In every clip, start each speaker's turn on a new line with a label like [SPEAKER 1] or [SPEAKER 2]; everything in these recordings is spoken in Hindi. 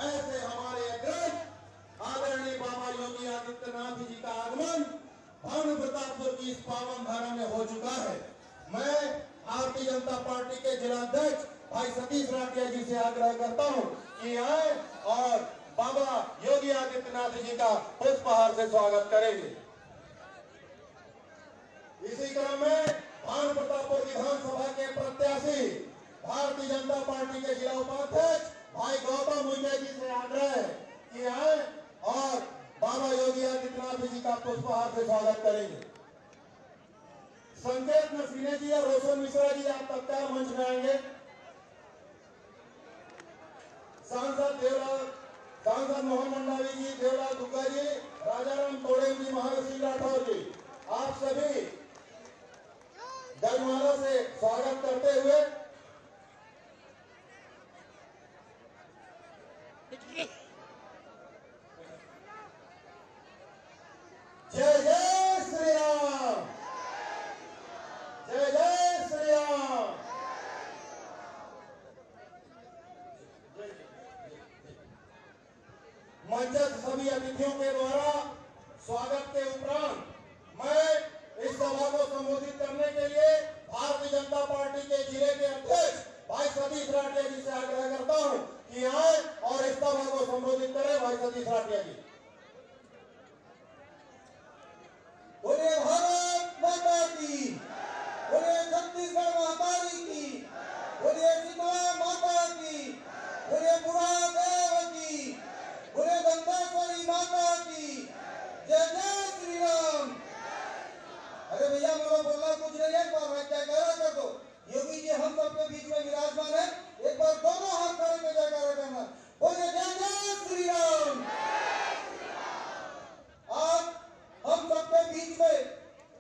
[SPEAKER 1] ऐसे हमारे अग्रज आदरणीय बाबा योगी आदित्यनाथ जी का आगमन भानु प्रतापपुर की इस पावन धरा में हो चुका है। मैं भारतीय जनता पार्टी के जिला अध्यक्ष भाई सतीश राठिया जी से आग्रह करता हूं कि आए और बाबा योगी आदित्यनाथ जी का पुष्पहार से स्वागत करेंगे। इसी क्रम में भानु प्रतापपुर विधानसभा के प्रत्याशी भारतीय जनता पार्टी के जिला उपाध्यक्ष भाई गौतम मुंडे जी से आग्रह है कि आए और बाबा योगी आदित्यनाथ जी का पुष्पहार से स्वागत करेंगे। संकेत नसीने जी और रोशन मिश्रा जी आप तत्काल मंच में आएंगे। सांसद मोहन मंडावी जी, देवराज दुग्गा जी, राजाराम तोड़े जी, महावीर सिंह राठौर जी, आप सभी जयमाला से स्वागत करते हुए जय जय श्री राम, जय जय श्री राम। मंचस्थ सभी अतिथियों के द्वारा स्वागत के उपरांत मैं इस सभा को संबोधित करने के लिए भारतीय जनता पार्टी के जिले के अध्यक्ष भाई सतीश राठिया जी से आग्रह करता हूं कि आए और इस सभा को संबोधित करें। भाई सतीश राठिया जी।
[SPEAKER 2] बोले भारत माता की, बोले छत्तीसगढ़ माता की, बोले शीतला माता की, बोले बुढ़ा देव की, बोले दंतेश्वरी माता की, जय जय श्री राम। अरे भैया मुझे बोलना कुछ नहीं है, पर मैं क्या कह कर दो। योगी जी हम सबके बीच में विराजमान है, एक बार दोनों हाथ खड़े के जयकारा करना। बोले जय जय श्री राम। आज हम सबके बीच में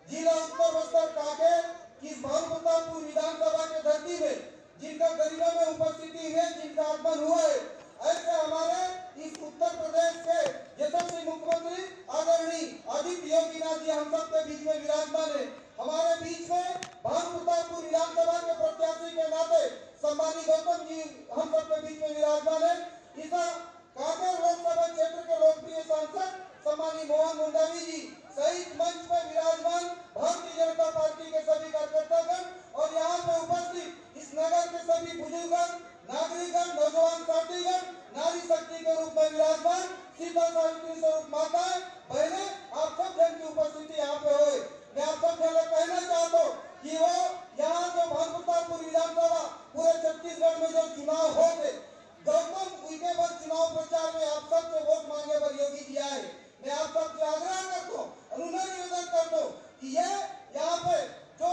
[SPEAKER 2] जिला उत्तर बस्तर कांकेर की भानु प्रतापपुर विधानसभा के धरती में जिनका गरिमा में उपस्थिति है, जिनका आगमन हुआ है, ऐसे हमारे इस उत्तर प्रदेश के यशस्वी मुख्यमंत्री आदरणीय आदित्य योगीनाथ जी हम सबके बीच में विराजमान है। हमारे बीच में भानु प्रतापपुर विधानसभा के प्रत्याशी के नाते सम्मानित गौतम जी हम सबके बीच में विराजमान है। इस कांकेर लोकसभा क्षेत्र के लोकप्रिय सांसद सम्मानित मोहन मुंडावी जी सहित मंच पर विराजमान भारतीय जनता पार्टी के सभी कार्यकर्तागण और यहाँ पे उपस्थित इस नगर के सभी बुजुर्गगण, नागरिकगण, नौजवान साथीगण, नारी शक्ति के रूप में विराजमान सीता सावित्री स्वरूप माताएं, बहनें, आप सब जन की उपस्थिति यहाँ पे हो। मैं आप सब जन कहना चाहता हूँ कि वो यहाँ जो भानु प्रतापपुर विधानसभा पूरे छत्तीसगढ़ में जो चुनाव हो गए, गौतम उनके बाद चुनाव प्रचार में आप सबसे वोट मांगे पर योगी जी आए। मैं आप सबसे आग्रह करता हूँ, अनुनय निवेदन करता हूँ कि ये यहाँ पे जो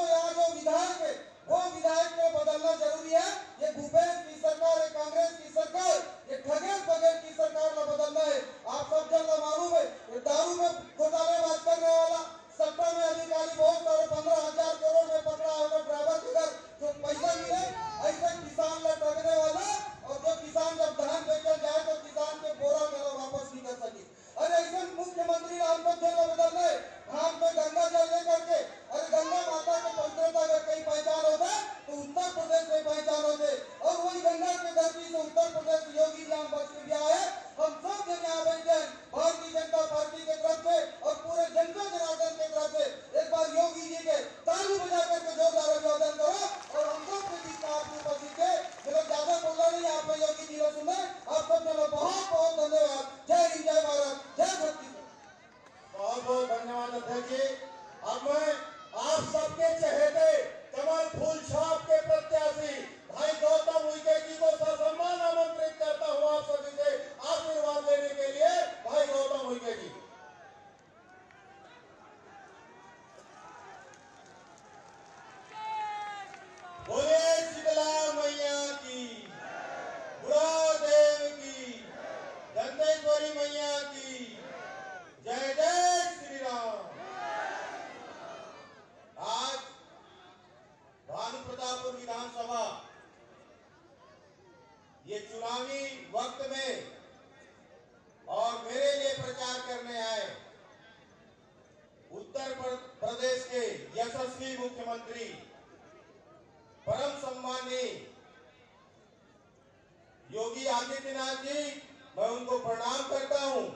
[SPEAKER 2] विधायक है वो विधायक को बदलना जरूरी है। ये भूपेश की सरकार है, कांग्रेस की सरकार, ये ठगेश बगैर की सरकार को बदलना है। आप सब जन मालूम है ये दारू में घोटालेबाज करने वाला सत्ता में अधिकारी बहुत सारे 15,000 करोड़ में पकड़ा होगा ड्राइवर के घर जो पैसा मिले, ऐसे किसान ने ठगने वाला और जो किसान जब धान बेचने जाए तो किसान के बोरा मेरा वापस नहीं कर सके। अरे ऐसे मुख्यमंत्री राम को बदल रहे हाथ में गंगा जल लेकर के, अरे गंगा माता के पवित्रता अगर कहीं पहचान होता तो उत्तर प्रदेश में पहचान होते और वही गंगा के धरती से उत्तर प्रदेश योगी जी हम बच के भी आए। हम सब जन यहाँ बैठे हैं भारतीय जनता पार्टी के तरफ से और पूरे जनता जनार्दन के तरफ से एक बार योगी जी के ताली बजा करके जोरदार अभिवादन करो और हम सब के बीच में आपकी उपस्थित है। मेरा ज्यादा बोलना नहीं, आप में योगी जी को सुने। आप सब जन बहुत बहुत धन्यवाद। जय हिंद, जय भारत, जय छत्तीसगढ़।
[SPEAKER 1] बहुत बहुत धन्यवाद अध्यक्ष जी। अब मैं आप सबके चहेते कमल फूल छाप के प्रत्याशी भाई गौतम उइके जी को ससम्मान आमंत्रित करता हूं आप सभी से आशीर्वाद लेने के लिए। भाई गौतम उइके जी। बोले शीतला मैया की, बुढ़ा देव की, दंतेश्वरी मैया की, जय जय श्री राम। आज भानु प्रतापपुर विधानसभा ये चुनावी वक्त में और मेरे लिए प्रचार करने आए उत्तर प्रदेश के यशस्वी मुख्यमंत्री परम सम्मानीय योगी आदित्यनाथ जी मैं उनको प्रणाम करता हूं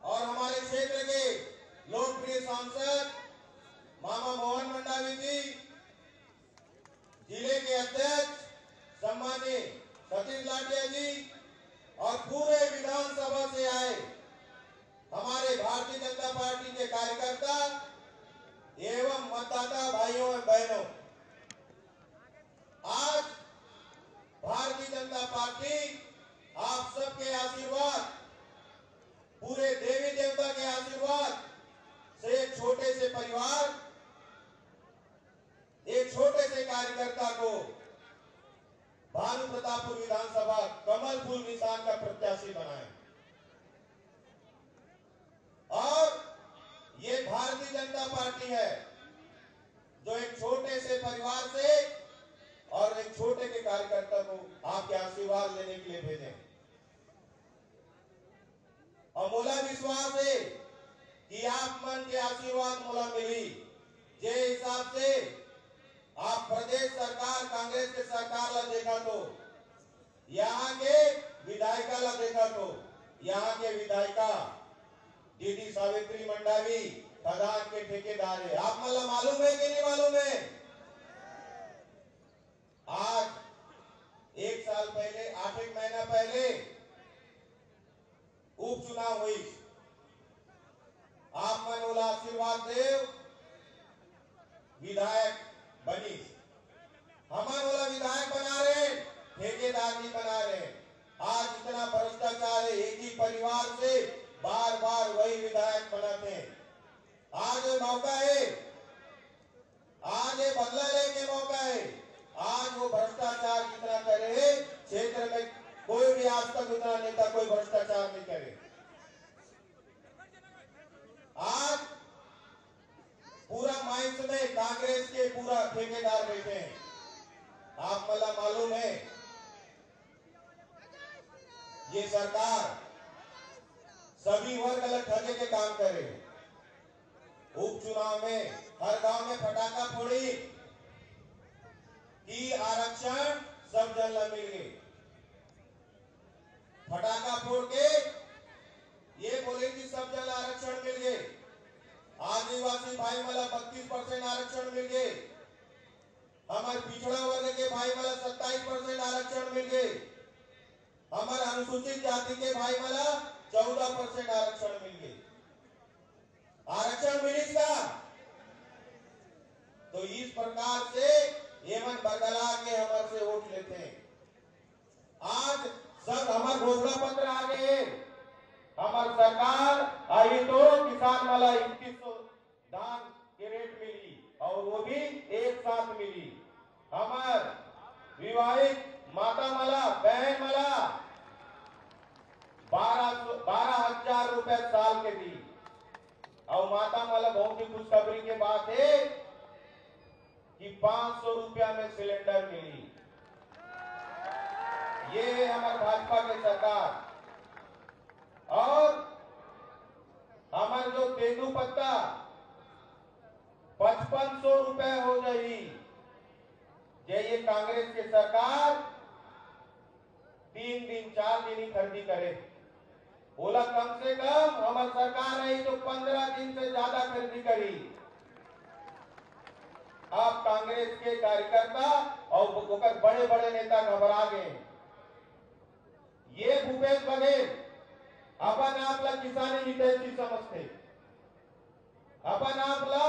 [SPEAKER 1] और हमारे क्षेत्र के लोकप्रिय सांसद मामा मोहन मंडावी जी, जिले के अध्यक्ष सम्मानीय सतीश लाटिया जी और पूरे विधानसभा से आए हमारे भारतीय जनता पार्टी के कार्यकर्ता एवं मतदाता भाइयों एवं बहनों, आज भारतीय जनता पार्टी आप सबके आशीर्वाद, पूरे देवी देवता के आशीर्वाद से एक छोटे से परिवार, एक छोटे से कार्यकर्ता को भानु प्रतापपुर विधानसभा कमल फूल निशान का प्रत्याशी बनाए। और ये भारतीय जनता पार्टी है जो एक छोटे से परिवार से और एक छोटे के कार्यकर्ता को आपके आशीर्वाद लेने के लिए भेजे। और मोला विश्वास है कि आप मन के आशीर्वाद मोला मिली जे हिसाब से आप प्रदेश सरकार कांग्रेस के सरकार ला देखा तो यहाँ के विधायिका ला देखा तो यहाँ के विधायिका दीदी सावित्री मंडावी खदान के ठेकेदार है। आप मतलब मालूम है कि नहीं मालूम है? आज एक साल पहले, 8 महीना पहले उपचुनाव हुई। आप मन बोला आशीर्वाद देव विधायक बनी, हमारे बोला विधायक बना रहे, ठेकेदार नहीं बना रहे। आज इतना भ्रष्टाचार है, एक ही परिवार से बार बार वही विधायक बनाते हैं। आज ये मौका है, आज ये बदला लेने मौका है। आज वो भ्रष्टाचार कितना करे, क्षेत्र में कोई भी आज तक उतना नेता कोई भ्रष्टाचार नहीं करे। आज पूरा माइंस में कांग्रेस के पूरा ठेकेदार बैठे हैं। आप मतलब मालूम है ये सरकार सभी वर्ग अलग ठगे के काम करे। उपचुनाव में हर गांव में फटाका फोड़ी कि आरक्षण सब जन ला मिल गए। फटाका फोड़ के ये बोले कि सब जन आरक्षण मिल गए। आदिवासी भाई मला 32% आरक्षण मिल गए। हमारे पिछड़ा वर्ग के भाई मला 27% आरक्षण मिल गए। हमारे अनुसूचित जाति के भाई मला 14% आरक्षण मिल गए। आरक्षण मिली का तो इस प्रकार से एवं बदला के हमारे से वोट लेते हैं। आज सब हमारे घोषणा पत्र आ गए। हमारी सरकार आई तो किसान वाला 2100 धान के रेट मिली और वो भी एक साथ मिली। हमार विवाहित माता मला बहन मला 12,000 रुपए साल के दी। और माता मला बहुत ही खुशखबरी के बात है कि 500 रुपया में सिलेंडर मिली। ये हमारे भाजपा की सरकार। और हमारे जो तेंदू पत्ता 5500 रुपए हो गई। ये कांग्रेस की सरकार 3 दिन 4 दिन ही खरीदी करे। बोला कम से कम हमारी सरकार नहीं तो 15 दिन से ज्यादा खरीदी करी। आप कांग्रेस के कार्यकर्ता और बड़े बड़े नेता घबरा गए। ये भूपेश बघेल अपन आपला किसानी हितैषी समझते, अपन आपला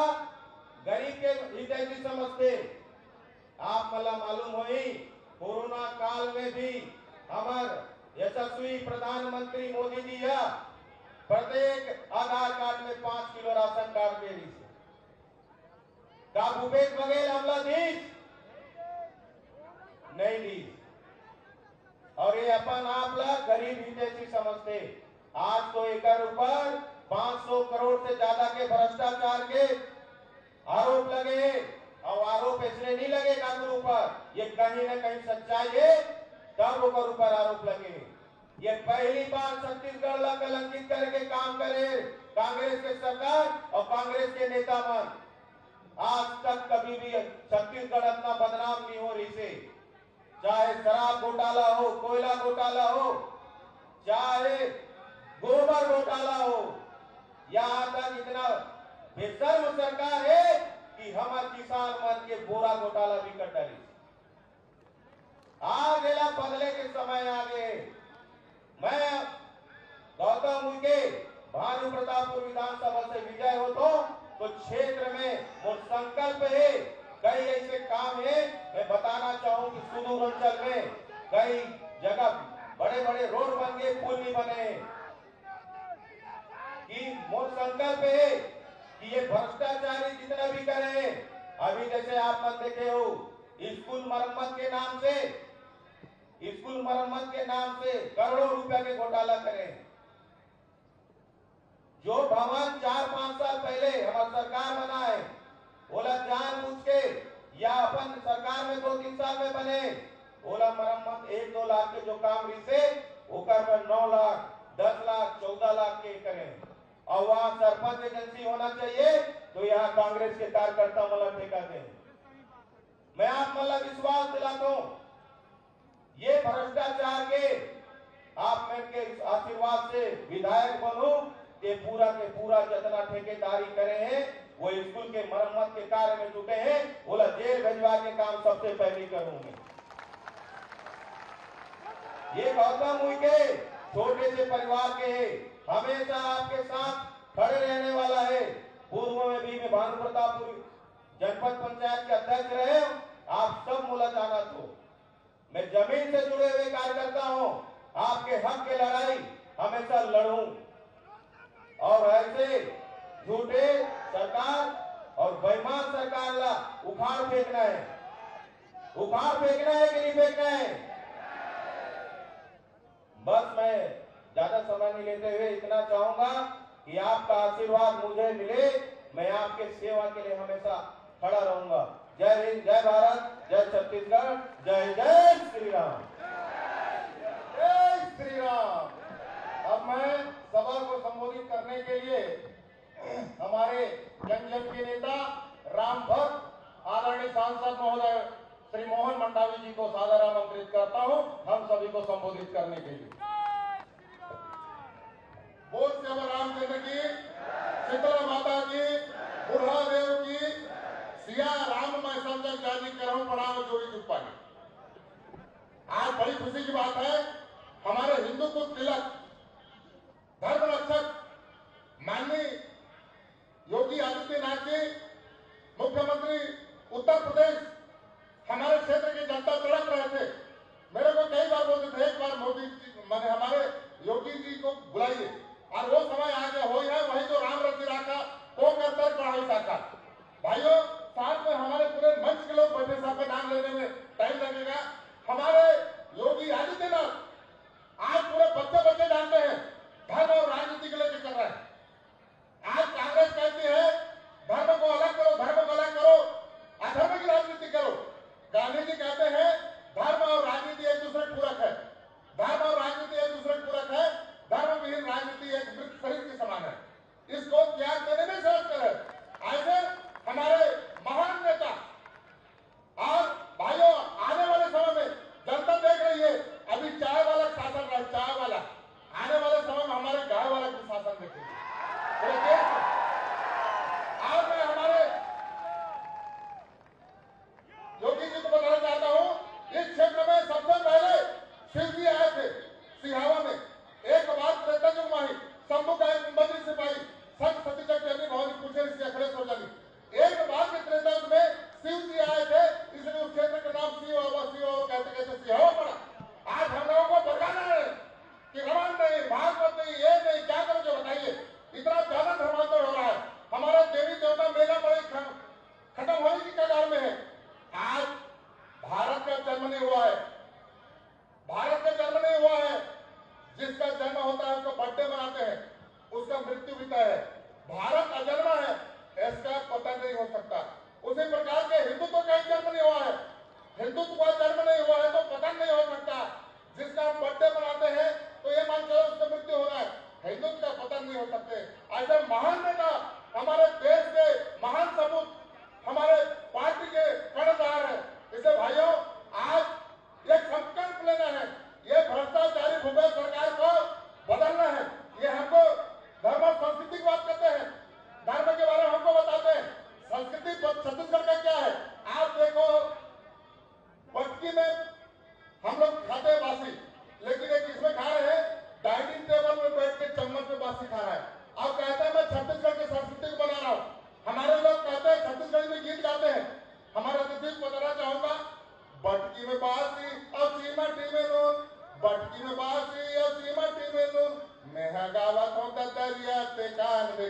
[SPEAKER 1] गरीब के हितैषी समझते। आप मला मालूम हुई कोरोना काल में भी हमारे यशस्वी प्रधानमंत्री मोदी जी या प्रत्येक आधार कार्ड में 5 किलो राशन कार्ड दे रही है। का भूपेश बघेल हमला दी नहीं दी। और ये अपन आपला गरीब हितैषी समझते। आज तो एक ऊपर 500 करोड़ से ज्यादा के भ्रष्टाचार के आरोप लगे। और आरोप इसलिए नहीं लगे कांग्रेस ऊपर, ये कहीं न कहीं सच्चाई है तब ऊपर आरोप लगे। ये पहली बार छत्तीसगढ़ ला कलंकित करके काम करे कांग्रेस के सरकार और कांग्रेस के नेता मन। आज तक कभी भी छत्तीसगढ़ इतना बदनाम नहीं हो रही से, चाहे शराब घोटाला हो, कोयला घोटाला हो,
[SPEAKER 3] चाहे गोबर घोटाला हो, यहाँ तक इतना बेशर्म सरकार है कि हमारे किसान मन के बोरा घोटाला भी कर डाली। आ गया बदले के समय आ गए। मैं गौतम के भानु प्रतापपुर विधानसभा से विजय हो तो क्षेत्र में मोर संकल्प है, कई ऐसे काम है मैं बताना चाहूं कि सुदूर अंचल में कई जगह बड़े बड़े रोड बन गए, पुल नहीं बने। कि मोर संकल्प है कि ये भ्रष्टाचारी जितना भी करे, अभी जैसे आप मन देखे हो स्कूल मरम्मत के नाम से करोड़ों रुपया के घोटाला करें। जो भवन 4-5 साल पहले हमारी सरकार बना है, ओला जानबूझ के या अपन सरकार में 2-3 साल में बने, ओला मरम्मत 1-2 लाख के जो काम रिसे ओकर में 9 लाख 10 लाख 14 लाख के करें। और वहां सरपंच एजेंसी होना चाहिए तो यहाँ कांग्रेस के कार्यकर्ता मतलब ठेका दें। मैं आप मतलब विश्वास दिलाता हूं, ये भ्रष्टाचार के आप में के आशीर्वाद से विधायक बनूं के पूरा जितना ठेकेदारी करे हैं वो स्कूल के मरम्मत के कार्य में जुटे हैं, बोला जेल भिजवा के काम सबसे पहले करूंगे। ये गौतम के छोटे से परिवार के है, हमेशा आपके साथ खड़े रहने वाला है। पूर्व में भी मैं भानु प्रतापपुर जनपद पंचायत के अध्यक्ष रहे, आप सब मोला जाना तो मैं जमीन से जुड़े हुए कार्यकर्ता हूं, आपके हक की लड़ाई हमेशा लड़ूं। और ऐसे झूठे सरकार और बेईमान सरकार ला उखाड़ फेंकना है कि नहीं फेंकना है। बस मैं ज्यादा समय नहीं लेते हुए इतना चाहूंगा कि आपका आशीर्वाद मुझे मिले, मैं आपके सेवा के लिए हमेशा खड़ा रहूंगा। जय हिंद, जय भारत, जय छत्तीसगढ़, जय जय श्री राम।
[SPEAKER 1] जय श्री राम। अब मैं सभा को संबोधित करने के लिए हमारे जन के नेता राम भक्त आदरणीय सांसद महोदय श्री मोहन मंडावी जी को सादर आमंत्रित करता हूं, हम सभी को संबोधित करने के लिए। बोल श्री रामचंद्र की, शीतला माता की, बुढ़ा देव की, सिया राम मैं सब जग जानी करहूं प्रणाम जोड़ी चुप्पानी। आज बड़ी खुशी की बात है, हमारे हिंदुत्व तिलक धर्म रक्षक माननीय योगी आदित्यनाथ जी मुख्यमंत्री उत्तर प्रदेश हमारे क्षेत्र की जनता तड़प रहे थे। मेरे को कई बार बोलते थे एक बार मोदी जी मैंने हमारे योगी जी को बुलाइए, और वो समय आगे हो है वही जो राम रति राखा को करतर पढ़ाई साखा। भाइयों साथ में हमारे पूरे मंच के लोग बैठे, सबका नाम लेने में टाइम लगेगा। हमारे योगी आदित्यनाथ आज पूरे बच्चे जानते हैं धर्म और राजनीति के लिए कर रहे हैं। आज कांग्रेस कहती है धर्म को अलग करो, अधर्म की राजनीति करो। गांधी जी कहते हैं धर्म और राजनीति एक दूसरे पूरक है, धर्म विहीन राजनीति एक मृत शरीर के समान है, इसको त्याग देने में समझकर है। ऐसे हमारे महान नेता और भाइयों आने वाले समय में जनता देख रही है, अभी चाय वाला शासन रहा, चाय वाला आने वाले समय में हमारे गाय वाला भी शासन देखेंगे। आज मैं हमारे योगी जी को बताना चाहता हूं, इस क्षेत्र में सबसे पहले शिव जी आए थे सिहावा में। एक बार त्रेता युग माही शंभु का एक मंदिर सिपाही संत सती जगनी भवानी पूछे ऋषि अखिलेश्वर जानी। एक बार के त्रेता युग में शिव जी आए थे, इसलिए उस क्षेत्र का नाम शिव कहते सिहावा पड़ा। आज हम लोगों को बताना है कि रमन नहीं, भागवत नहीं, ये नहीं, क्या करोगे बताइए। इतना ज्यादा धर्मांतर हो रहा है, हमारे देवी देवता मेला बड़े खत्म होने की कगार में है। आज भारत का जन्म नहीं हुआ है, जिसका जन्म होता है उसका बर्थडे मनाते हैं, उसका मृत्यु भी तय है। भारत अजन्मा है, इसका पता नहीं हो सकता। उसी प्रकार के हिंदुत्व का जन्म नहीं हुआ है, हिंदुत्व का जन्म नहीं हुआ है तो पतन नहीं हो सकता। जिसका हम बर्थडे मनाते हैं तो ये मान चलो उसका मृत्यु हो रहा है, हिंदुत्व का पतन नहीं हो सकते। ऐसे महान नेता हमारे देश के महान सपूत हमारे पार्टी के कर्णधार है। इसे भाइयों आज एक संकल्प लेना है, ये भ्रष्टाचारी भूपेश सरकार को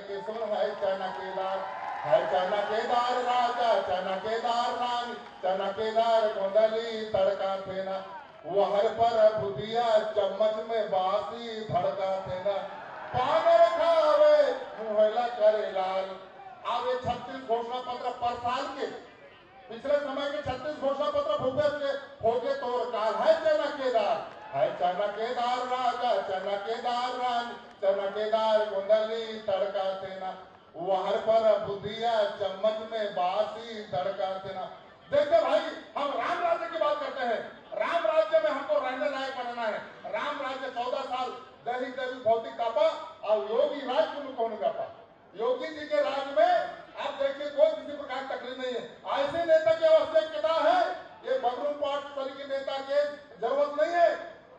[SPEAKER 4] के सुन है चनकेदार राजा चनकेदार रानी चनकेदार गोंदली तड़का थे ना वहर पर बुधिया चम्मच में बासी धड़का थे ना पानर खावे मुहला करे लाल। आवे 36 घोषणा पत्र पर साल के पिछले समय के 36 घोषणा पत्र भूखे तोड़ काल है चनकेदार राजा चनकेदार रानी चनकेदार गोंदली तड़का थे ना वहर पर बुधिया चम्मच में बासी तड़का थे ना। देखिए भाई, हम राम राज्य की बात करते हैं। राम राज्य में हमको रहने लायक बनाना है। राम राज्य 14 साल दैहिक दैविक भौतिक कापा और योगी राज को कौन कापा। योगी जी के राज में आप देखिए कोई किसी प्रकार की तकलीफ नहीं है। ऐसे नेता की आवश्यकता है, ये बगरूम पार्टी के नेता के जरूरत नहीं है।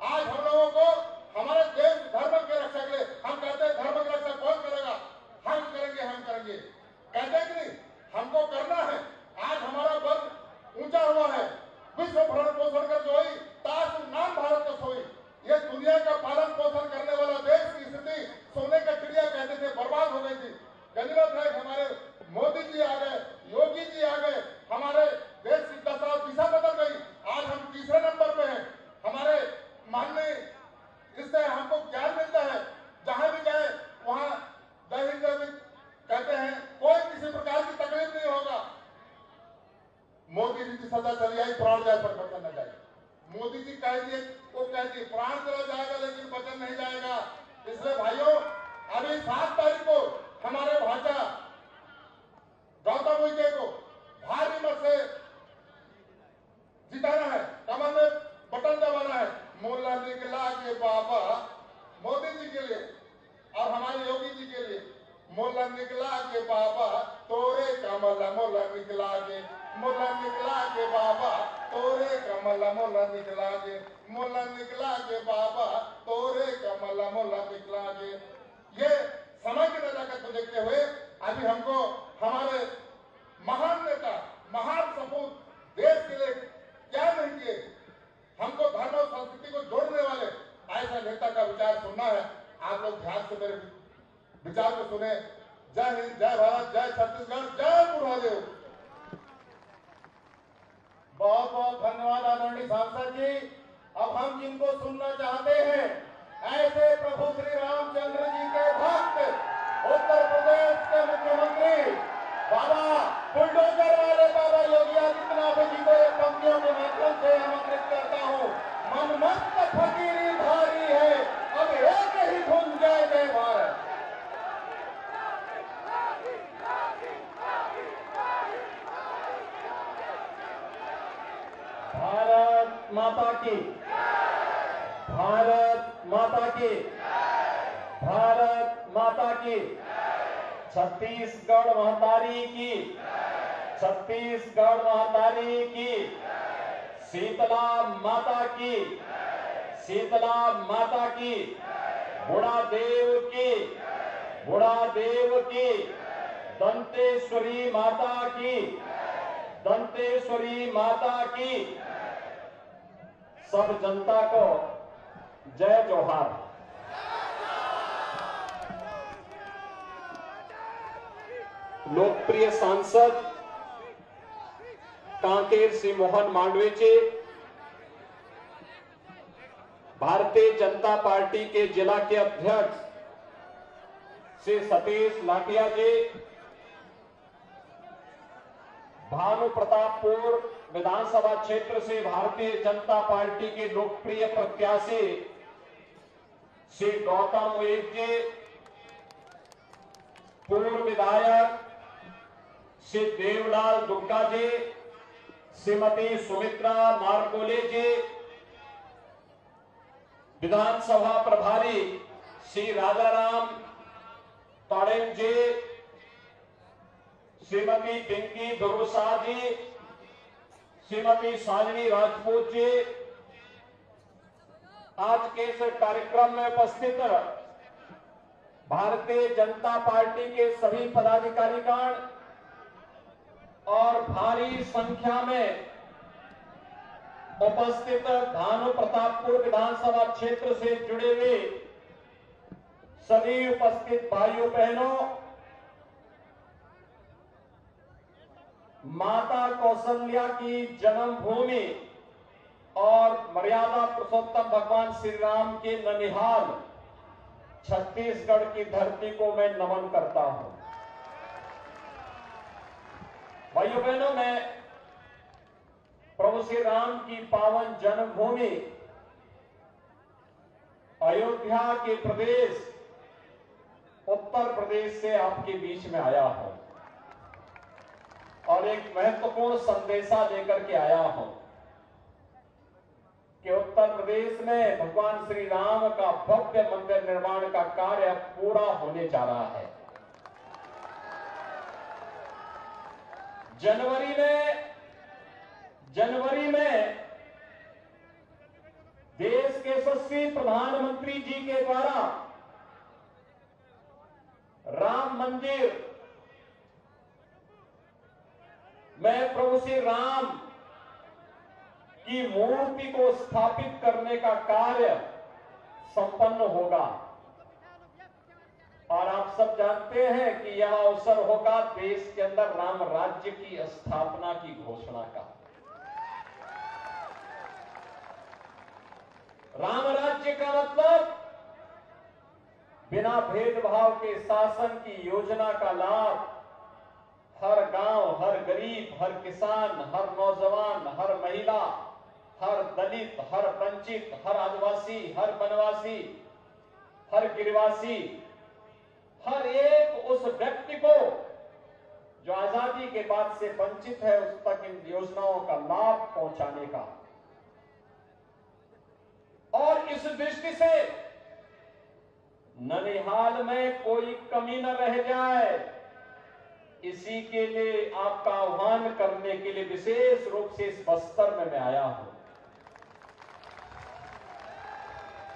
[SPEAKER 4] आज हम लोगों को हमारे देश धर्म के रक्षा के लिए हम कहते हैं धर्म की रक्षा कौन करेगा, हम करेंगे कहते हैं कि नहीं, हमको करना है। आज हमारा वर्ग ऊंचा हुआ है, विश्व भरण पोषण कर जो ताश नाम भारत का सोई। ये दुनिया का पालन पोषण करने वाला देश की स्थिति सोने का चिड़िया कहते थे, बर्बाद हो गई थी। गनीमत है हमारे मोदी जी आ गए, योगी जी आ गए, हमारे देश की दशा दिशा बदल गई। आज हम तीसरे नंबर पे हैं। हमारे माननीय इससे हमको ज्ञान मिलता है, जहां भी जाए वहां दैहिक दैविक कहते हैं, कोई किसी प्रकार की तकलीफ नहीं होगा। मोदी जी की सदा चली आई, प्राण जाए पर बचन न जाए। मोदी जी कह दिए, वो कह दिए प्राण चला जाएगा लेकिन बचन नहीं जाएगा। इसलिए भाइयों, अभी 7 तारीख को हमारे भाषा गौतम मुइके को भारी मत से जिताना है, कमर में बटन दबाना है। मोला निकला के बाबा मोदी जी के लिए और हमारे योगी जी के लिए, मोला निकला के बाबा तोरे कमला मोला निकला के बाबा तोरे कमला मोला निकला के बाबा तोरे कमला मोला निकला के। ये समय की नजाकत को देखते हुए अभी हमको हमारे महान नेता, महान सपूत देश के लिए क्या नहीं किए, हमको धर्म और संस्कृति को जोड़ने वाले ऐसा नेता का विचार सुनना है। आप लोग ध्यान से मेरे विचार को सुने। जय हिंद, जय भारत, जय छत्तीसगढ़, जय बुढ़ादेव।
[SPEAKER 3] बहुत बहुत धन्यवाद आदरणीय सांसद जी। अब हम जिनको सुनना चाहते हैं, ऐसे प्रभु श्री रामचंद्र जी के भक्त, उत्तर प्रदेश के मुख्यमंत्री बाबा बुलडोजर वाले बाबा योगी आदित्यनाथ जी को एक पंक्तियों के माध्यम से आमंत्रित करता हूँ। मनमस्त फकीरी भारी है, अब एक ही धुन जय जय भारत। भारत माता की, भारत माता की, भारत माता की। छत्तीसगढ़ महतारी की, छत्तीसगढ़ महतारी की। शीतला माता की, शीतला माता की। बुढ़ादेव की, बुढ़ादेव की। दंतेश्वरी माता की, दंतेश्वरी माता की। सब जनता को जय जोहार। लोकप्रिय सांसद कांकेर से मोहन मांडवे जी, भारतीय जनता पार्टी के जिला के अध्यक्ष श्री सतीश लाटिया जी, भानु प्रतापपुर विधानसभा क्षेत्र से भारतीय जनता पार्टी के लोकप्रिय प्रत्याशी श्री गौतम मुइके जी, पूर्व विधायक श्री देवलाल दुग्गा जी, श्रीमती सुमित्रा मारकोले जी, विधानसभा प्रभारी श्री राजाराम ताड़ेम जी, श्रीमती पिंकी दुरुसा जी, श्रीमती साजनी राजपूत जी, आज के इस कार्यक्रम में उपस्थित भारतीय जनता पार्टी के सभी पदाधिकारीगण और भारी संख्या में उपस्थित भानु प्रतापपुर विधानसभा क्षेत्र से जुड़े हुए सभी उपस्थित भाइयों बहनों,
[SPEAKER 5] माता कौशल्या की जन्मभूमि और मर्यादा पुरुषोत्तम भगवान श्री राम के ननिहाल छत्तीसगढ़ की धरती को मैं नमन करता हूं। भाइयों बहनों, मैं प्रभु श्री राम की पावन जन्मभूमि अयोध्या के प्रदेश उत्तर प्रदेश से आपके बीच में आया हूं और एक महत्वपूर्ण संदेशा लेकर के आया हूं कि उत्तर प्रदेश में भगवान श्री राम का भव्य मंदिर निर्माण का कार्य पूरा होने जा रहा है। जनवरी में देश के यशस्वी प्रधानमंत्री जी के द्वारा राम मंदिर में प्रभु श्री राम की मूर्ति को स्थापित करने का कार्य संपन्न होगा और आप सब जानते हैं कि यह अवसर होगा देश के अंदर राम राज्य की स्थापना की घोषणा का। राम राज्य का मतलब बिना भेदभाव के शासन की योजना का लाभ हर गांव, हर गरीब, हर किसान, हर नौजवान, हर महिला, हर दलित, हर वंचित, हर आदिवासी, हर वनवासी, हर गिरिवासी, हर एक उस व्यक्ति को जो आजादी के बाद से वंचित है उस तक इन योजनाओं का लाभ पहुंचाने का। और इस दृष्टि से ननिहाल में कोई कमी न रह जाए, इसी के लिए आपका आह्वान करने के लिए विशेष रूप से इस बस्तर में मैं आया हूं।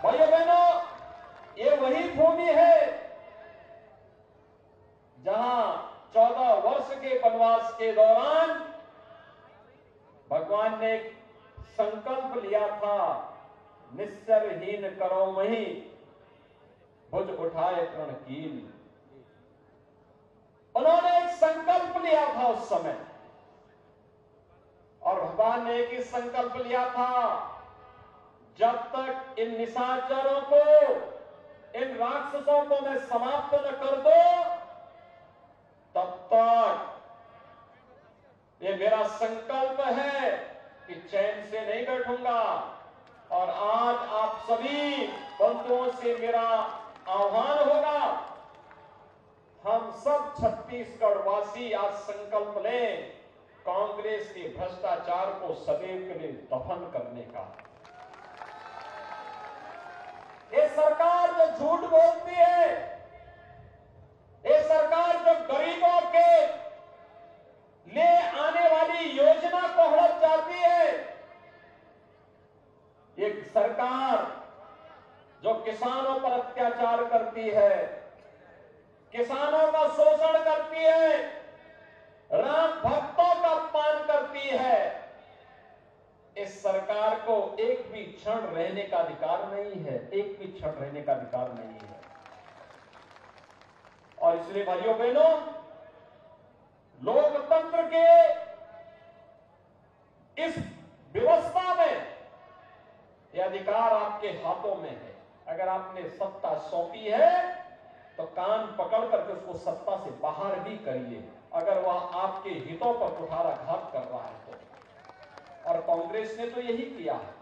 [SPEAKER 5] भाइयों बहनों, ये वही भूमि है जहां 14 वर्ष के वनवास के दौरान भगवान ने एक संकल्प लिया था, निस्सरहीन करो मही भुज उठाए प्रणकील। उन्होंने एक संकल्प लिया था उस समय और भगवान ने एक ही संकल्प लिया था, जब तक इन निशाचरों को, इन राक्षसों को मैं समाप्त न कर दो तब तक ये मेरा संकल्प है कि चैन से नहीं बैठूंगा। और आज आप सभी बंधुओं से मेरा आह्वान होगा, हम सब छत्तीसगढ़ वासी आज संकल्प लें कांग्रेस के भ्रष्टाचार को सदैव के लिए दफन करने का। ये सरकार जो झूठ बोलती है, ये सरकार जो गरीबों के लिए आने वाली योजना को हड़प जाती है, ये सरकार जो किसानों पर अत्याचार करती है, किसानों का शोषण करती है, राम भक्तों का अपमान करती है, इस सरकार को एक भी क्षण रहने का अधिकार नहीं है, एक भी क्षण रहने का अधिकार नहीं है। और इसलिए भाइयों बहनों, लोकतंत्र के इस व्यवस्था में यह अधिकार आपके हाथों में है। अगर आपने सत्ता सौंपी है तो कान पकड़ करके उसको सत्ता से बाहर भी करिए, अगर वह आपके हितों पर कुठाराघात कर रहा है तो। और कांग्रेस ने तो यही किया है।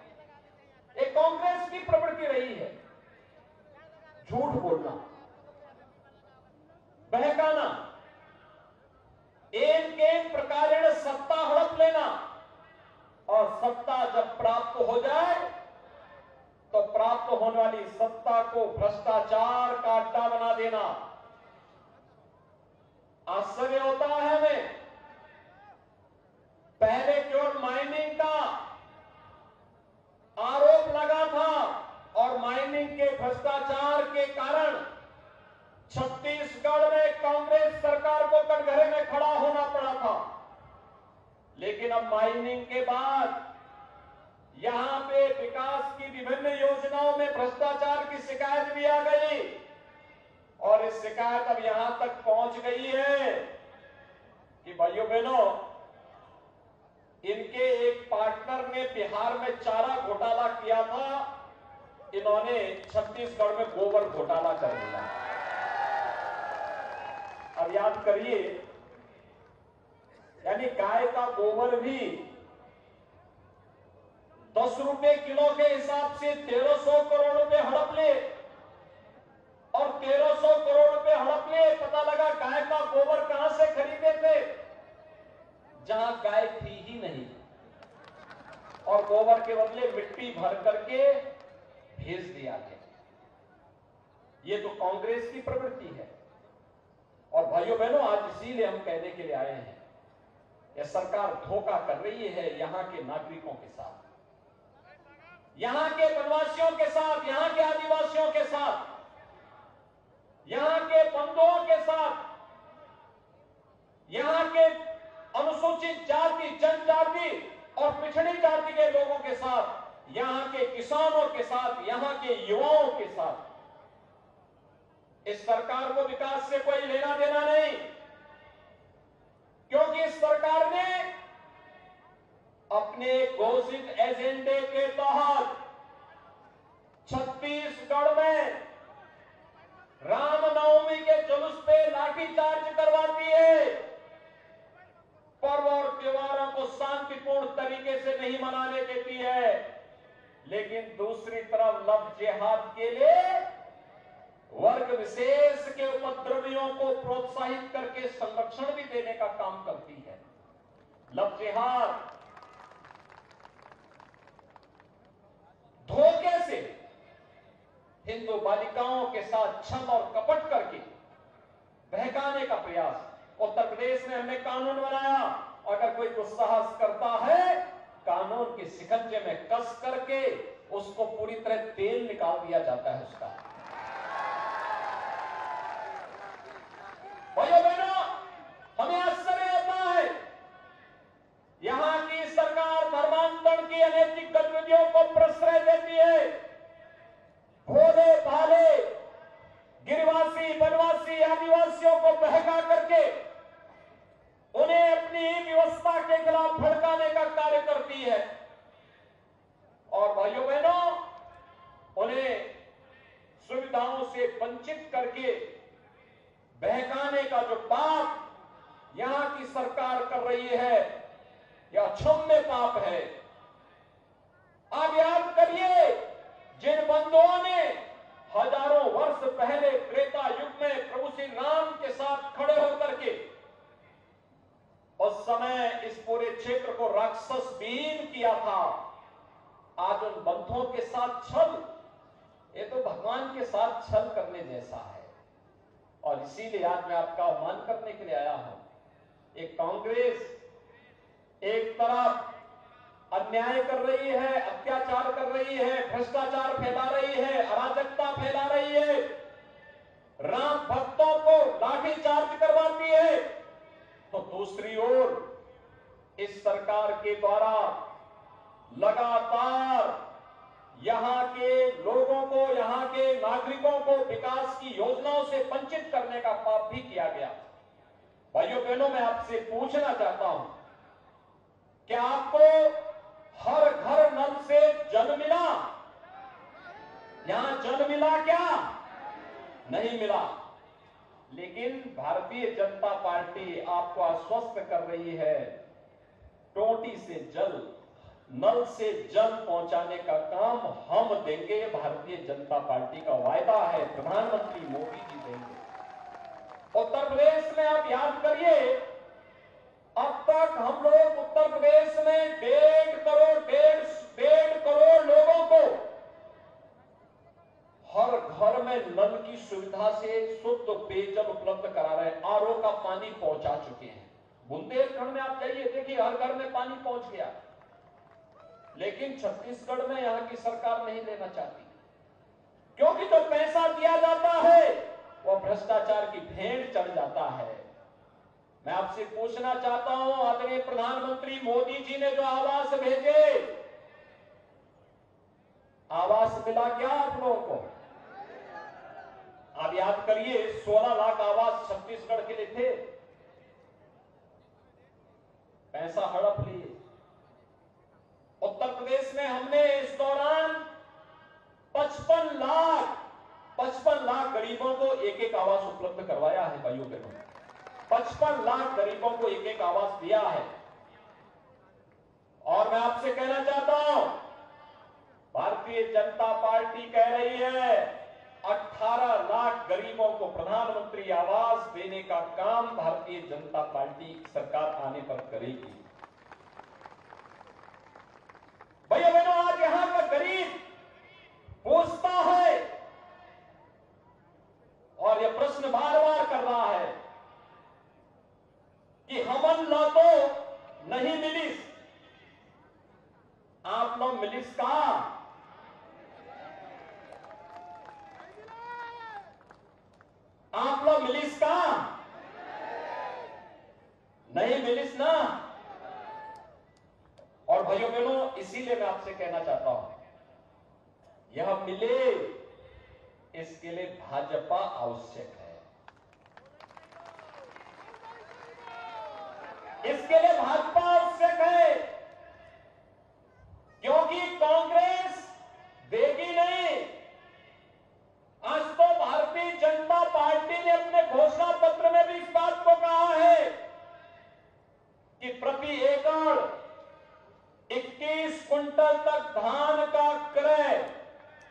[SPEAKER 5] एक कांग्रेस की प्रवृत्ति रही है झूठ बोलना, बहकाना, एक प्रकार सत्ता हड़प लेना और सत्ता जब प्राप्त हो जाए तो प्राप्त होने वाली सत्ता को भ्रष्टाचार का अड्डा बना देना। आश्चर्य होता है हमें, पहले केवल माइनिंग का आरोप लगा था और माइनिंग के भ्रष्टाचार के कारण छत्तीसगढ़ में कांग्रेस सरकार को कटघरे में खड़ा होना पड़ा था। लेकिन अब माइनिंग के बाद यहां पे विकास की विभिन्न योजनाओं में भ्रष्टाचार की शिकायत भी आ गई और इस शिकायत अब यहां तक पहुंच गई है कि भाइयों बहनों, इनके एक पार्टनर ने बिहार में चारा घोटाला किया था, इन्होंने छत्तीसगढ़ में गोबर घोटाला कर दिया। अब याद करिए, यानी गाय का गोबर भी 10 रुपए किलो के हिसाब से 1300 करोड़ रुपए हड़प ले, और 1300 करोड़ रुपए हड़प ले। पता लगा गाय का गोबर कहां से खरीदे थे, जहां गाय थी ही नहीं, और गोबर के बदले मिट्टी भर करके भेज दिया गया। ये तो कांग्रेस की प्रवृत्ति है। और भाइयों बहनों, आज इसीलिए हम कहने के लिए आए हैं, यह सरकार धोखा कर रही है यहां के नागरिकों के साथ, यहां के वनवासियों के साथ, यहां के आदिवासियों के साथ, यहां के बंधुओं के साथ, यहां के अनुसूचित जाति, जनजाति और पिछड़ी जाति के लोगों के साथ, यहां के किसानों के साथ, यहां के युवाओं के साथ। इस सरकार को विकास से कोई लेना देना नहीं, क्योंकि इस सरकार ने अपने घोषित एजेंडे के तहत छत्तीसगढ़ में रामनवमी के जुलूस पे लाठीचार्ज करवाती है, पर्व और त्योहारों को शांतिपूर्ण तरीके से नहीं मनाने देती है, लेकिन दूसरी तरफ लव जिहाद के लिए वर्ग विशेष के उपद्रवियों को प्रोत्साहित करके संरक्षण भी देने का काम करती है। लव जिहाद धोखे से हिंदू बालिकाओं के साथ छल और कपट करके बहकाने का प्रयास। उत्तर प्रदेश में हमने कानून बनाया, अगर कोई दुस्साहस करता है, कानून के शिकंजे में कस करके उसको पूरी तरह तेल निकाल दिया जाता है उसका। भाइयों बहनों, हमें आश्चर्य होता है, यहां की सरकार धर्मांतरण की अनैतिक गतिविधियों को प्रश्रय देती है। भोले भाले गिरिवासी, वनवासी, आदिवासियों को बहका करके उन्हें अपनी व्यवस्था के खिलाफ भड़काने का कार्य करती है। और भाइयों बहनों, उन्हें सुविधाओं से वंचित करके बहकाने का जो पाप यहां की सरकार कर रही है, यह अक्षम्य पाप है। आप याद करिए, जिन बंधुओं ने हजारों वर्ष पहले त्रेता युग में प्रभु श्री राम के साथ खड़े होकर के उस समय इस पूरे क्षेत्र को राक्षस विहीन किया था, आज उन बंधुओं के साथ छल, ये तो भगवान के साथ छल करने जैसा है। और इसीलिए आज मैं आपका आह्वान करने के लिए आया हूं। एक कांग्रेस एक तरफ अन्याय कर रही है, अत्याचार कर रही है, भ्रष्टाचार फैला रही है, अराजकता फैला रही है, राम भक्तों को लाठीचार्ज करवाती है, तो दूसरी ओर इस सरकार के द्वारा लगातार यहां के लोगों को, यहां के नागरिकों को विकास की योजनाओं से वंचित करने का पाप भी किया गया। भाइयों बहनों, मैं आपसे पूछना चाहता हूं, क्या आपको हर घर नल से जल मिला? यहां जल मिला क्या? नहीं मिला। लेकिन भारतीय जनता पार्टी आपको आश्वस्त कर रही है, टोटी से जल, नल से जल पहुंचाने का काम हम देंगे। भारतीय जनता पार्टी का वायदा है, प्रधानमंत्री मोदी जी देंगे। उत्तर प्रदेश में आप याद करिए, अब तक हम लोग उत्तर प्रदेश में 1.5 करोड़ लोगों को हर घर में नल की सुविधा से शुद्ध पेयजल उपलब्ध करा रहे हैं, आरओ का पानी पहुंचा चुके हैं। बुंदेलखंड में आप जाइए, देखिए हर घर में पानी पहुंच गया। लेकिन छत्तीसगढ़ में यहां की सरकार नहीं लेना चाहती, क्योंकि जो पैसा दिया जाता है वह भ्रष्टाचार की भेंट चढ़ जाता है। मैं आपसे पूछना चाहता हूं, आदरणीय प्रधानमंत्री मोदी जी ने जो आवास भेजे, आवास मिला क्या आप लोगों को? आप याद करिए, 16 लाख आवास छत्तीसगढ़ के लिए थे, पैसा हड़प लिए। उत्तर प्रदेश में हमने इस दौरान 55 लाख गरीबों को एक एक आवास उपलब्ध करवाया है। भाइयों बहनों, 55 लाख गरीबों को एक एक आवास दिया है। और मैं आपसे कहना चाहता हूं, भारतीय जनता पार्टी कह रही है 18 लाख गरीबों को प्रधानमंत्री आवास देने का काम भारतीय जनता पार्टी सरकार आने पर करेगी। भैया बहनों, आज यहां का गरीब पूछता है और यह प्रश्न बार बार कर रहा है कि हमन लो तो नहीं मिलिस, आप लोग मिलिस का? आप लोग मिलिस का? नहीं मिलिस ना। और भाइयों बहनों, इसीलिए मैं आपसे कहना चाहता हूं, यह मिले इसके लिए भाजपा आवश्यक है। इसके लिए भाजपा आवश्यक है, क्योंकि कांग्रेस देगी नहीं। आज तो भारतीय जनता पार्टी ने अपने घोषणा पत्र में भी इस बात को कहा है कि प्रति एकड़ 21 कुंटल तक धान का क्रय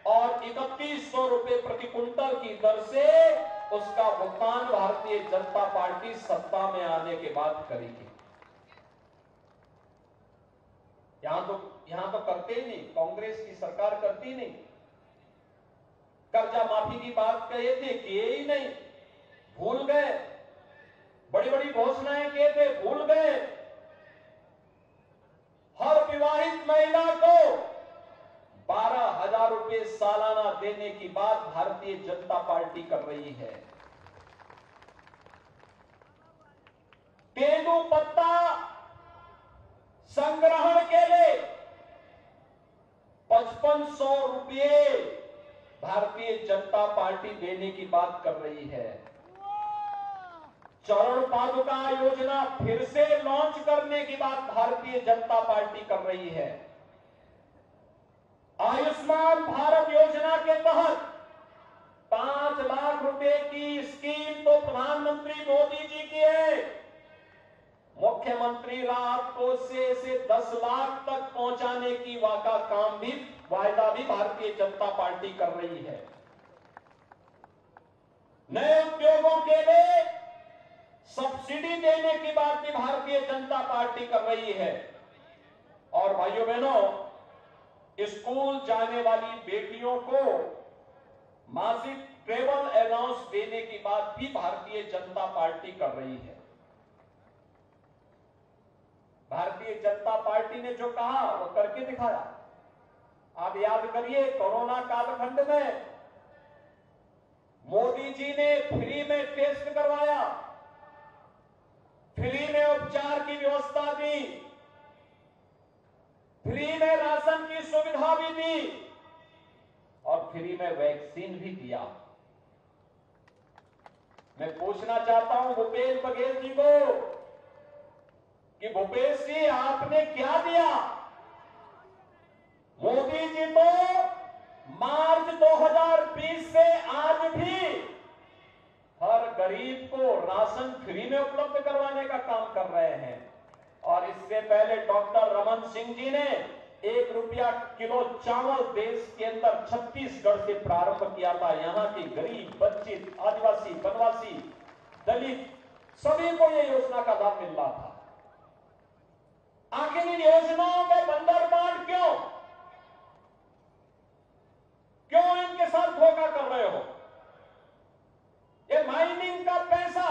[SPEAKER 5] और 3100 रुपए प्रति कुंटल की दर से उसका भुगतान भारतीय जनता पार्टी सत्ता में आने के बाद करेगी। यहां तो करते ही नहीं, कांग्रेस की सरकार करती नहीं। कर्जा माफी की बात कहे थे, किए ही नहीं, भूल गए। बड़ी बड़ी घोषणाएं किए थे, भूल गए। हर विवाहित महिला को 12,000 रुपए सालाना देने की बात भारतीय जनता पार्टी कर रही है। तेंदूपत्ता संग्रहण के लिए 5500 रुपये भारतीय जनता पार्टी देने की बात कर रही है। चरण पादुका योजना फिर से लॉन्च करने की बात भारतीय जनता पार्टी कर रही है। आयुष्मान भारत योजना के तहत 5 लाख रुपए की स्कीम तो प्रधानमंत्री मोदी जी की है। मुख्यमंत्री राहत कोष से इसे 10 लाख तक पहुंचाने की वायदा भी भारतीय जनता पार्टी कर रही है। नए उद्योगों के लिए सब्सिडी देने की बात भी भारतीय जनता पार्टी कर रही है। और भाइयों बहनों, स्कूल जाने वाली बेटियों को मासिक ट्रेवल अलाउंस देने की बात भी भारतीय जनता पार्टी कर रही है। भारतीय जनता पार्टी ने जो कहा वो करके दिखाया। आप याद करिए, कोरोना कालखंड में मोदी जी ने फ्री में टेस्ट करवाया, फ्री में उपचार की व्यवस्था दी, फ्री में राशन की सुविधा भी दी और फ्री में वैक्सीन भी दिया। मैं पूछना चाहता हूं भूपेश बघेल जी को कि भूपेश जी आपने क्या दिया? मोदी जी तो मार्च 2020 से आज भी हर गरीब को राशन फ्री में उपलब्ध करवाने का काम कर रहे हैं। और इससे पहले डॉक्टर रमन सिंह जी ने 1 रुपया किलो चावल देश के अंदर छत्तीसगढ़ से प्रारंभ किया था। यहाँ के गरीब, वंचित, आदिवासी, वनवासी, दलित सभी को यह योजना का लाभ मिल रहा था। आखिर इन योजनाओं में बंदरबांट क्यों इनके साथ धोखा कर रहे हो? ये माइनिंग का पैसा,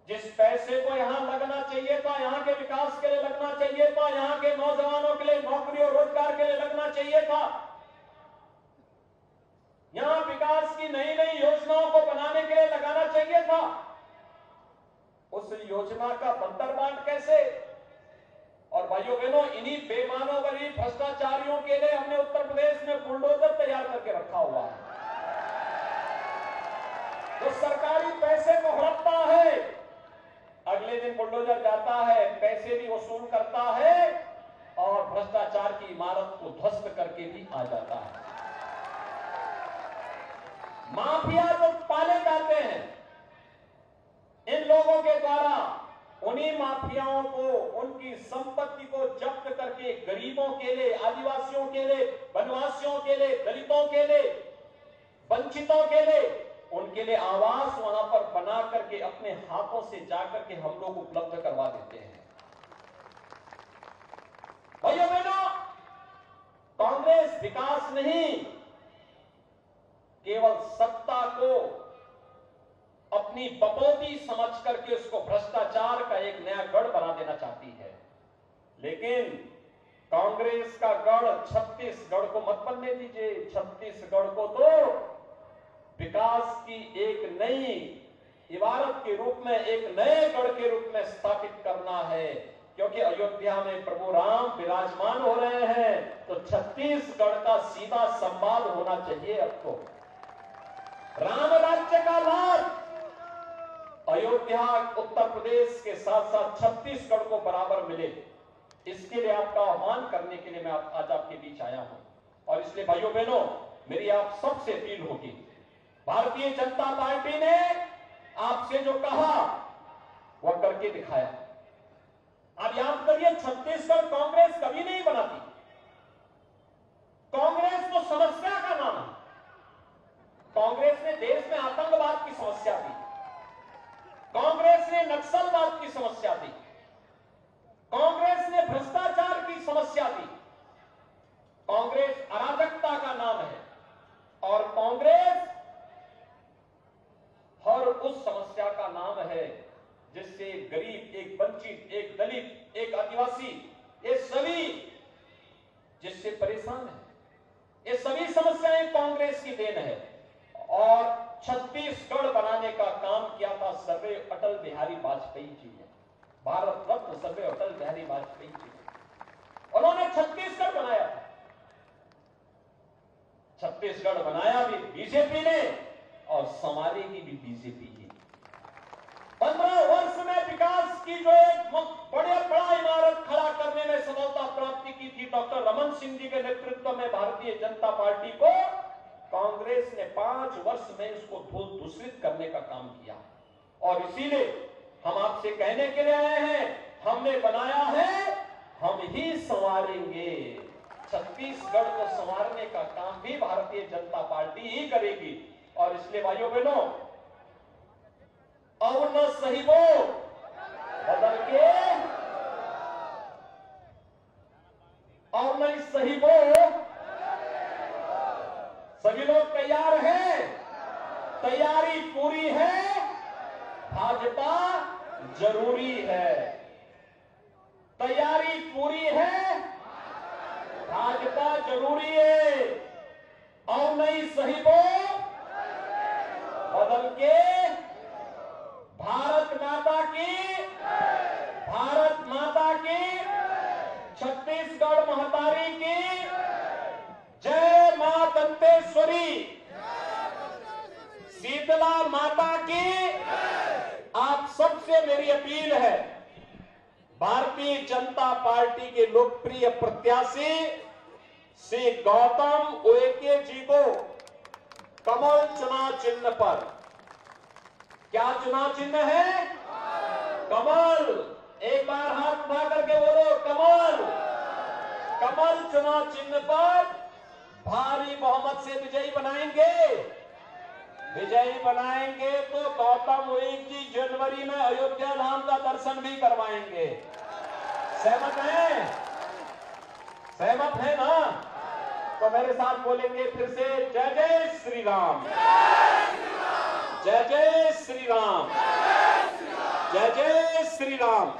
[SPEAKER 5] जिस पैसे को यहां लगना चाहिए था, यहां के विकास के लिए लगना चाहिए था, यहां के नौजवानों के लिए नौकरी और रोजगार के लिए लगना चाहिए था, यहां विकास की नई नई योजनाओं को बनाने के लिए लगाना चाहिए था, उस योजना का बंदरबांट कैसे? और भाइयों बहनों, इन्हीं बेईमानों गरीब भ्रष्टाचारियों के लिए हमने उत्तर प्रदेश में बुलडोजर तैयार करके रखा हुआ है। तो सरकारी पैसे को हड़पता है, अगले दिन बुलडोजर जाता है, पैसे भी वसूल करता है और भ्रष्टाचार की इमारत को ध्वस्त करके भी आ जाता है। माफिया जो पाले जाते हैं, इन लोगों के द्वारा उन्हीं माफियाओं को, उनकी संपत्ति को जब्त करके गरीबों के लिए, आदिवासियों के लिए, वनवासियों के लिए, दलितों के लिए, वंचितों के लिए, उनके लिए आवास वहां पर बना करके अपने हाथों से जाकर के हम लोग उपलब्ध करवा देते हैं। भाइयों बहनों, कांग्रेस विकास नहीं, केवल सत्ता को अपनी बपोती समझ करके उसको भ्रष्टाचार का एक नया गढ़ बना देना चाहती है। लेकिन कांग्रेस का गढ़ छत्तीसगढ़ को मत बनने दीजिए। छत्तीसगढ़ को तो विकास की एक नई इमारत के रूप में, एक नए गढ़ के रूप में स्थापित करना है, क्योंकि अयोध्या में प्रभु राम विराजमान हो रहे हैं, तो छत्तीसगढ़ का सीधा संवाद होना चाहिए। अब तो राम राज्य का लाभ अयोध्या, उत्तर प्रदेश के साथ साथ छत्तीसगढ़ को बराबर मिले, इसके लिए आपका आह्वान करने के लिए मैं आज आपके बीच आया हूं। और इसलिए भाइयों बहनों, मेरी आप सबसे अपील होगी, भारतीय जनता पार्टी ने आपसे जो कहा वह करके दिखाया। आप याद करिए, छत्तीसगढ़ कांग्रेस कभी नहीं बनाती। कांग्रेस तो समस्या का नाम है। कांग्रेस ने देश में आतंकवाद की समस्या दी, कांग्रेस ने नक्सलवाद की समस्या दी, कांग्रेस ने भ्रष्टाचार की समस्या दी। कांग्रेस अराजकता का नाम है और कांग्रेस हर उस समस्या का नाम है जिससे एक गरीब, एक वंचित, एक दलित, एक आदिवासी, ये सभी जिससे परेशान है, ये सभी समस्याएं कांग्रेस की देन है। और छत्तीसगढ़ बनाने का काम किया था सर्वोदय अटल बिहारी वाजपेयी जी ने, भारत रत्न सर्वोदय अटल बिहारी वाजपेयी जी ने। उन्होंने छत्तीसगढ़ बनाया था। छत्तीसगढ़ बनाया भी बीजेपी ने और संवारेगी भी बीजेपी ही। 15 वर्ष में विकास की जो एक बड़ा इमारत खड़ा करने में सफलता प्राप्ति की थी डॉक्टर रमन सिंह जी के नेतृत्व में भारतीय जनता पार्टी को, कांग्रेस ने 5 वर्ष में उसको दूषित करने का काम किया। और इसीलिए हम आपसे कहने के लिए आए हैं, हमने बनाया है, हम ही संवारेंगे। छत्तीसगढ़ को संवारने का काम भी भारतीय जनता पार्टी ही करेगी। और इसलिए भाइयों बहनों, अब न सही वो बदल के और नहीं सही वो, सभी लोग तैयार हैं, तैयारी पूरी है, भाजपा जरूरी है, तैयारी पूरी है, भाजपा जरूरी है। और नहीं सही वो बदल के भारत माता की, भारत माता की, छत्तीसगढ़ महतारी की जय मां दंतेश्वरी, शीतला माता की। आप सबसे मेरी अपील है, भारतीय जनता पार्टी के लोकप्रिय प्रत्याशी श्री गौतम उइके जी को कमल चुनाव चिन्ह पर, क्या चुनाव चिन्ह है? कमल। एक बार हाथ उठा करके बोलो कमल। कमल चुनाव चिन्ह पर भारी बहुमत से विजयी बनाएंगे। विजयी बनाएंगे तो गौतम उइके जी जनवरी में अयोध्या धाम का दर्शन भी करवाएंगे। सहमत हैं? सहमत है ना? तो मेरे साथ बोलेंगे फिर से, जय जय श्री राम, जय जय श्री राम, जय जय श्री राम।